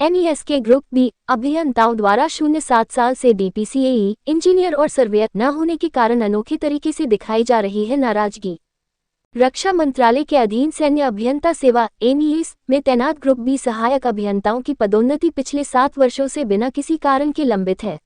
MES के group B अभियंताओं द्वारा 0-7 साल से DPCAE इंजीनियर और सर्वेयर न होने के कारण अनोखे तरीके से दिखाई जा रही है नाराजगी। रक्षा मंत्रालय के अधीन सैन्य अभियंता सेवा MES में तैनात ग्रुप बी सहायक अभियंताओं की पदोन्नति पिछले 7 वर्षों से बिना किसी कारण के लंबित है,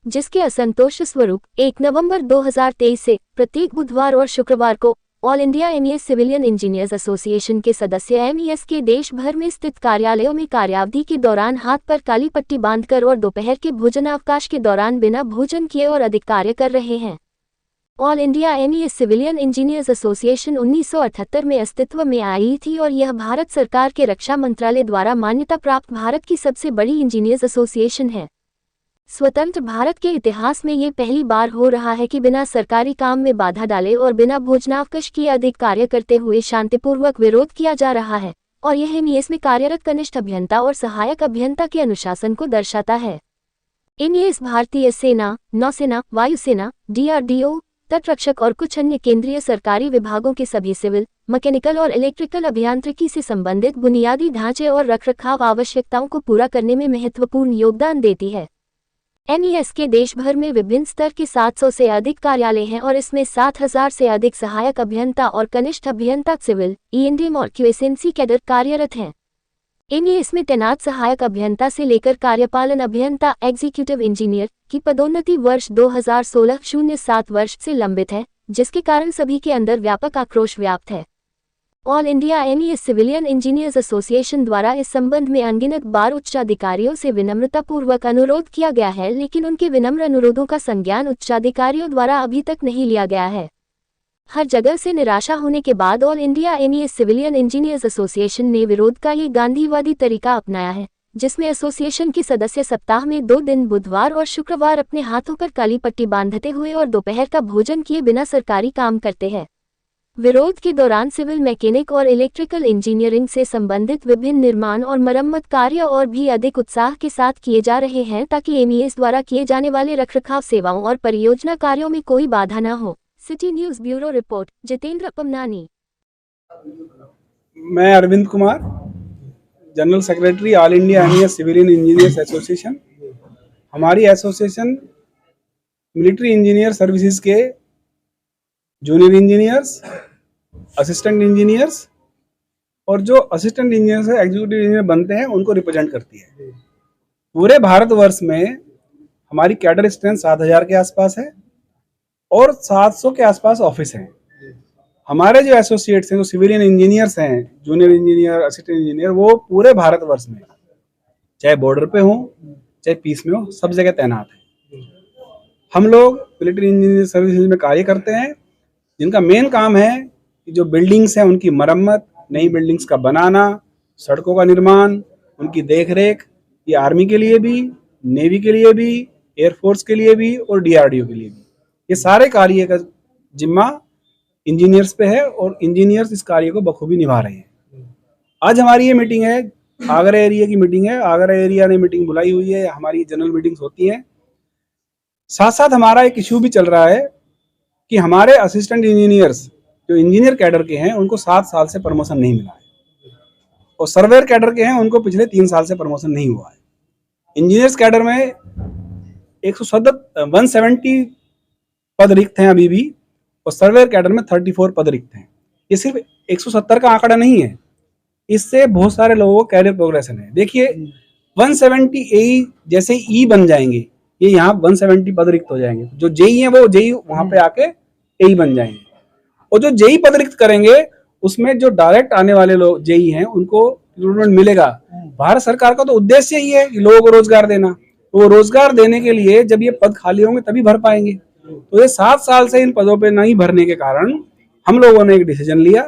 जिसके असंतोष स्वरूप 1 नवंबर 2023 से प्रत्येक बुधवार और शुक्रवार को all India MES civilian engineers association के सदस्य MES के देश भर में स्थित कार्यालयों में कार्यावधि के दौरान हाथ पर काली पट्टी बांधकर और दोपहर के भोजनावकाश के दौरान बिना भोजन किए और अधिक कार्य कर रहे हैं। All India MES civilian engineers association 1978 में अस्तित्व में आई थी और यह भारत सरकार के रक्षा मंत्रालय द्वारा मान्यता प्राप्त भारत की सबसे बड़ी इंजीनियर्स एसोसिएशन है। स्वतंत्र भारत के इतिहास में ये पहली बार हो रहा है कि बिना सरकारी काम में बाधा डाले और बिना भोजनावकाश किए अधिक कार्य करते हुए शांतिपूर्वक विरोध किया जा रहा है, और यह MES में कार्यरत कनिष्ठ अभियंता और सहायक अभियंता के अनुशासन को दर्शाता है। MES भारतीय सेना, नौसेना, वायुसेना, DRDO, तटरक्षक और कुछ अन्य केंद्रीय सरकारी विभागों के सभी सिविल, मैकेनिकल और इलेक्ट्रिकल अभियांत्रिकी से संबंधित बुनियादी ढांचे और रखरखाव आवश्यकताओं को पूरा करने में महत्वपूर्ण योगदान देती है। MES के देश भर में विभिन्न स्तर के 700 से अधिक कार्यालय हैं और इसमें 7000 से अधिक सहायक अभियंता और कनिष्ठ अभियंता सिविल, ENDM और QSNC कैडर कार्यरत हैं। MES में तैनात सहायक अभियंता से लेकर कार्यपालन अभियंता एग्जीक्यूटिव इंजीनियर की पदोन्नति वर्ष 2016-07 वर्ष से लंबित है, जिसके कारण सभी के अंदर व्यापक आक्रोश व्याप्त है। All India MES civilian engineers association द्वारा इस संबंध में अनगिनत बार उच्चाधिकारियों से विनम्रतापूर्वक अनुरोध किया गया है, लेकिन उनके विनम्र अनुरोधों का संज्ञान उच्चाधिकारियों द्वारा अभी तक नहीं लिया गया है। हर जगह से निराशा होने के बाद all India MES civilian engineers association ने विरोध का ये गांधीवादी तरीका अपनाया है, जिसमें एसोसिएशन के सदस्य सप्ताह में 2 दिन बुधवार और शुक्रवार अपने हाथों पर काली पट्टी बांधते हुए और दोपहर का भोजन किए बिना सरकारी काम करते हैं। विरोध के दौरान सिविल, मैकेनिक और इलेक्ट्रिकल इंजीनियरिंग से संबंधित विभिन्न निर्माण और मरम्मत कार्य और भी अधिक उत्साह के साथ किए जा रहे हैं, ताकि MES द्वारा किए जाने वाले रखरखाव सेवाओं और परियोजना कार्यों में कोई बाधा न हो। City news bureau report, Jitendra Pamnani. मैं Arvind Kumar, general secretary all India MES civilian engineers association. हमारी एसोसिएशन मिलिट्री इंजीनियर सर्विसेज के जूनियर इंजीनियर्स, असिस्टेंट इंजीनियर्स और जो असिस्टेंट इंजीनियर्स से एग्जीक्यूटिव इंजीनियर बनते हैं उनको रिप्रेजेंट करती है। पूरे भारतवर्ष में हमारी कैडर स्ट्रेंथ 7000 के आसपास है और 700 के आसपास ऑफिस हैं। हमारे जो एसोसिएट्स हैं, जो सिविलियन इंजीनियर्स हैं, जूनियर इंजीनियर, असिस्टेंट इंजीनियर, वो पूरे भारतवर्ष में चाहे बॉर्डर पे हो चाहे पीस में हो, सब जगह तैनात है। हम लोग मिलिट्री इंजीनियर सर्विसेज में कार्य करते हैं, जिनका मेन काम है कि जो बिल्डिंग्स हैं उनकी मरम्मत, नई बिल्डिंग्स का बनाना, सड़कों का निर्माण, उनकी देखरेख। ये आर्मी के लिए भी, नेवी के लिए भी, एयरफोर्स के लिए भी और DRDO के लिए भी, ये सारे कार्य का जिम्मा इंजीनियर्स पे है और इंजीनियर्स इस कार्य को बखूबी निभा रहे हैं। आज हमारी ये मीटिंग है, आगरा एरिया की मीटिंग है। आगरा एरिया ने मीटिंग बुलाई हुई है, हमारी जनरल मीटिंग्स होती हैं। साथ साथ हमारा एक इश्यू भी चल रहा है कि हमारे असिस्टेंट इंजीनियर्स जो इंजीनियर कैडर के हैं उनको 7 साल से प्रमोशन नहीं मिला है और सर्वेयर कैडर के हैं उनको पिछले 3 साल से प्रमोशन नहीं हुआ है। इंजीनियर्स कैडर में 170 पद रिक्त हैं अभी भी और सर्वेयर कैडर में 34 पद रिक्त हैं। ये सिर्फ 170 का आंकड़ा नहीं है, इससे बहुत सारे लोगों को कैरियर प्रोग्रेशन है। देखिए 170 AE जैसे E बन जाएंगे, ये यहाँ 170 पद रिक्त हो जाएंगे। जो JE है वो JE वहां पे आके AE बन जाएंगे और जो JE पद रिक्त करेंगे उसमें जो डायरेक्ट आने वाले लोग JE हैं उनको रिक्रूटमेंट मिलेगा। भारत सरकार का तो उद्देश्य ही है कि लोगों को रोजगार देना, तो रोजगार देने के लिए जब ये पद खाली होंगे तभी भर पाएंगे। तो ये 7 साल से इन पदों पे नहीं भरने के कारण हम लोगों ने एक डिसीजन लिया,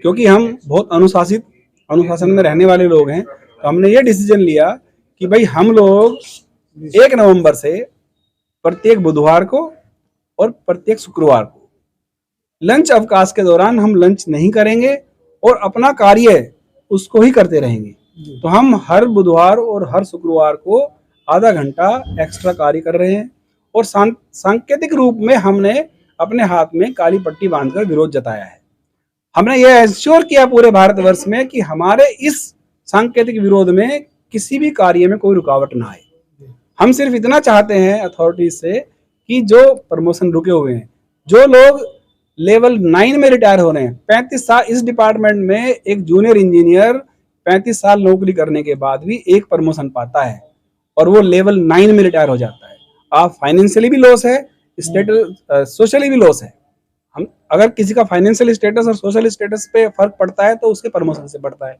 क्योंकि हम बहुत अनुशासन में रहने वाले लोग हैं, तो हमने ये डिसीजन लिया कि भाई हम लोग 1 नवंबर से प्रत्येक बुधवार को और प्रत्येक शुक्रवार को लंच अवकाश के दौरान हम लंच नहीं करेंगे और अपना कार्य उसको ही करते रहेंगे। तो हम हर बुधवार और हर शुक्रवार को आधा घंटा एक्स्ट्रा कार्य कर रहे हैं और सांकेतिक रूप में हमने अपने हाथ में काली पट्टी बांधकर विरोध जताया है। हमने यह एंश्योर किया पूरे भारतवर्ष में कि हमारे इस सांकेतिक विरोध में किसी भी कार्य में कोई रुकावट ना आए। हम सिर्फ इतना चाहते हैं अथॉरिटीज से कि जो प्रमोशन रुके हुए हैं, जो लोग लेवल 9 में रिटायर हो रहे हैं, 35 साल इस डिपार्टमेंट में एक जूनियर इंजीनियर 35 साल नौकरी करने के बाद भी एक प्रमोशन पाता है और वो लेवल 9 में रिटायर हो जाता है। आप फाइनेंशियली भी लॉस है, स्टेटस सोशली भी लॉस है। हम अगर किसी का फाइनेंशियल स्टेटस और सोशल स्टेटस पे फर्क पड़ता है तो उसके प्रमोशन से पड़ता है।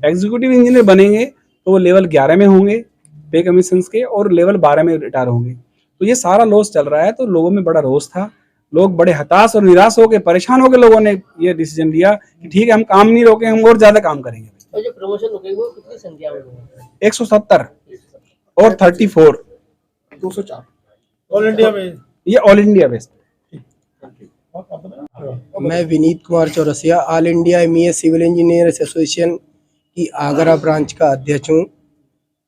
एग्जीक्यूटिव इंजीनियर बनेंगे तो वो लेवल 11 में होंगे पे कमीशन के और लेवल 12 में रिटायर होंगे। तो ये सारा लॉस चल रहा है। तो लोगों में बड़ा रोष था, लोग बड़े हताश और निराश होकर परेशान होकर लोगों ने ये डिसीजन लिया कि ठीक है हम काम नहीं रोके, हम और ज्यादा काम करेंगे। और जो प्रमोशन रुके हुए कितनी संख्या में हुए? 170 और 34 204 ऑल इंडिया में। ये ऑल इंडिया बेस्ड। मैं Vineet Kumar Chaurasia all India MEA civil engineers association की आगरा ब्रांच का अध्यक्ष हूँ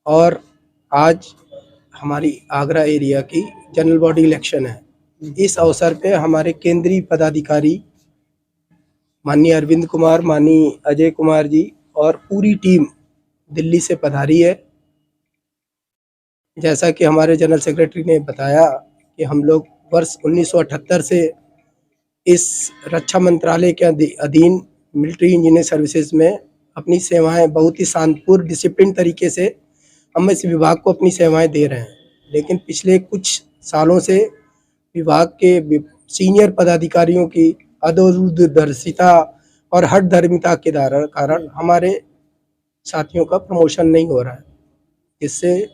और आज हमारी आगरा एरिया की जनरल बॉडी इलेक्शन है। इस अवसर पे हमारे केंद्रीय पदाधिकारी माननीय अरविंद कुमार, माननीय अजय कुमार जी और पूरी टीम दिल्ली से पधारी है। जैसा कि हमारे जनरल सेक्रेटरी ने बताया कि हम लोग वर्ष 1978 से इस रक्षा मंत्रालय के अधीन मिलिट्री इंजीनियर सर्विसेज में अपनी सेवाएं बहुत ही शांतिपूर्ण डिसिप्लिन तरीके से हम इस विभाग को अपनी सेवाएं दे रहे हैं। लेकिन पिछले कुछ सालों से विभाग के सीनियर पदाधिकारियों की अदूरदर्शिता और हठधर्मिता के कारण हमारे साथियों का प्रमोशन नहीं हो रहा है, जिससे